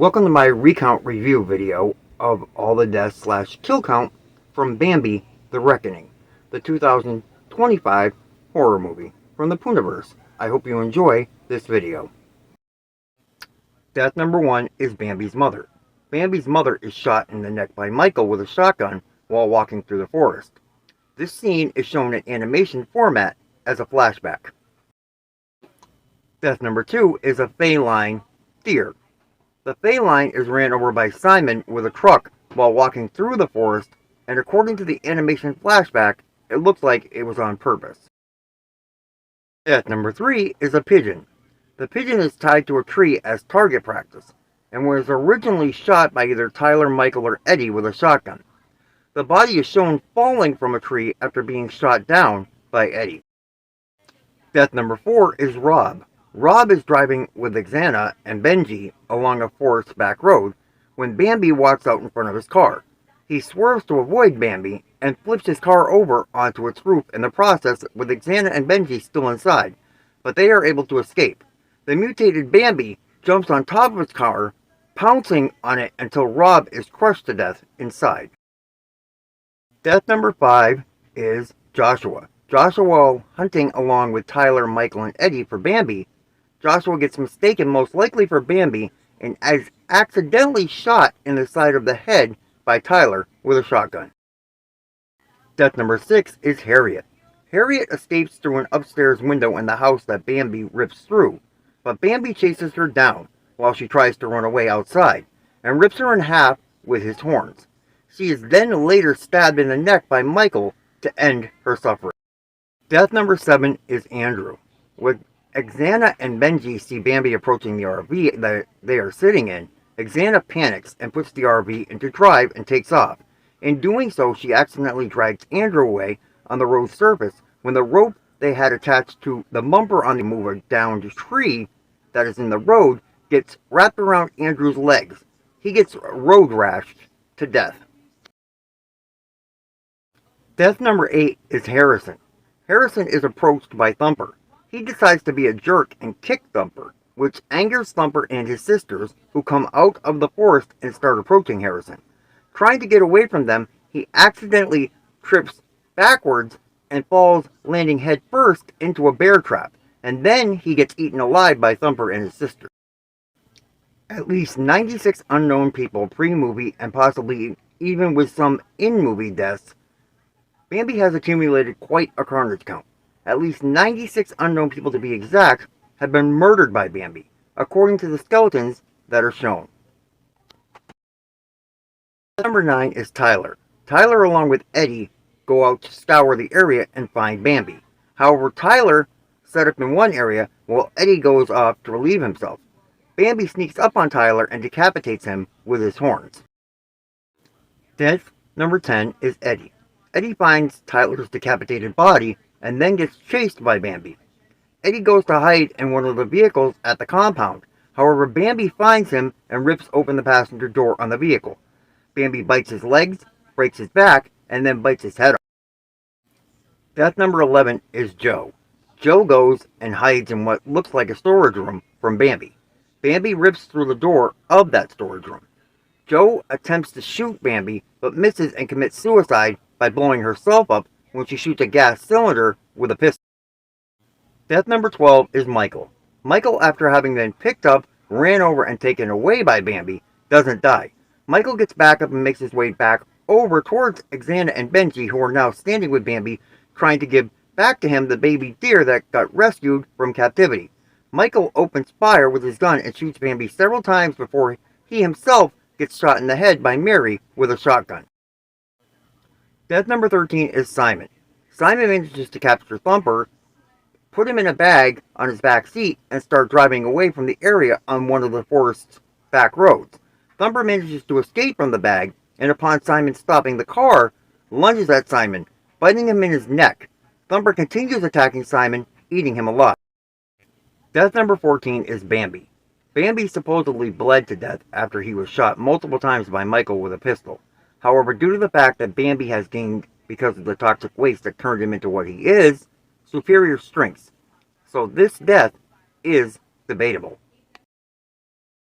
Welcome to my recount review video of all the deaths slash kill count from Bambi, The Reckoning, the 2025 horror movie from the Pooniverse. I hope you enjoy this video. Death number 1 is Bambi's mother. Bambi's mother is shot in the neck by Michael with a shotgun while walking through the forest. This scene is shown in animation format as a flashback. Death number 2 is a feline deer. The feline is ran over by Simon with a truck while walking through the forest, and according to the animation flashback, it looks like it was on purpose. Death number 3 is a pigeon. The pigeon is tied to a tree as target practice, and was originally shot by either Tyler, Michael, or Eddie with a shotgun. The body is shown falling from a tree after being shot down by Eddie. Death number 4 is Rob. Rob is driving with Xana and Benji along a forest back road when Bambi walks out in front of his car. He swerves to avoid Bambi and flips his car over onto its roof in the process with Xana and Benji still inside, but they are able to escape. The mutated Bambi jumps on top of his car, pouncing on it until Rob is crushed to death inside. Death number 5 is Joshua. Joshua, while hunting along with Tyler, Michael, and Eddie for Bambi, Joshua gets mistaken most likely for Bambi and is accidentally shot in the side of the head by Tyler with a shotgun. Death number 6 is Harriet. Harriet escapes through an upstairs window in the house that Bambi rips through, but Bambi chases her down while she tries to run away outside and rips her in half with his horns. She is then later stabbed in the neck by Michael to end her suffering. Death number 7 is Andrew. With Xana and Benji see Bambi approaching the RV that they are sitting in, Xana panics and puts the RV into drive and takes off. In doing so, she accidentally drags Andrew away on the road surface when the rope they had attached to the bumper on the mover downed tree that is in the road gets wrapped around Andrew's legs. He gets road rashed to death. Death number 8 is Harrison. Harrison is approached by Thumper. He decides to be a jerk and kick Thumper, which angers Thumper and his sisters, who come out of the forest and start approaching Harrison. Trying to get away from them, he accidentally trips backwards and falls, landing head first into a bear trap, and then he gets eaten alive by Thumper and his sisters. At least 96 unknown people pre-movie, and possibly even with some in-movie deaths, Bambi has accumulated quite a carnage count. At least 96 unknown people, to be exact, have been murdered by Bambi, according to the skeletons that are shown. Number 9 is Tyler. Tyler, along with Eddie, go out to scour the area and find Bambi. However, Tyler set up in one area while Eddie goes off to relieve himself. Bambi sneaks up on Tyler and decapitates him with his horns. Death number 10 is Eddie. Eddie finds Tyler's decapitated body and then gets chased by Bambi. Eddie goes to hide in one of the vehicles at the compound. However, Bambi finds him and rips open the passenger door on the vehicle. Bambi bites his legs, breaks his back, and then bites his head off. Death number 11 is Joe. Joe goes and hides in what looks like a storage room from Bambi. Bambi rips through the door of that storage room. Joe attempts to shoot Bambi, but misses and commits suicide by blowing herself up when she shoots a gas cylinder with a pistol. Death number 12 is Michael. Michael, after having been picked up, ran over, and taken away by Bambi, doesn't die. Michael gets back up and makes his way back over towards Xana and Benji, who are now standing with Bambi, trying to give back to him the baby deer that got rescued from captivity. Michael opens fire with his gun and shoots Bambi several times before he himself gets shot in the head by Mary with a shotgun. Death number 13 is Simon. Simon manages to capture Thumper, put him in a bag on his back seat, and start driving away from the area on one of the forest's back roads. Thumper manages to escape from the bag, and upon Simon stopping the car, lunges at Simon, biting him in his neck. Thumper continues attacking Simon, eating him alive. Death number 14 is Bambi. Bambi supposedly bled to death after he was shot multiple times by Michael with a pistol. However, due to the fact that Bambi has gained, because of the toxic waste that turned him into what he is, superior strengths, so this death is debatable.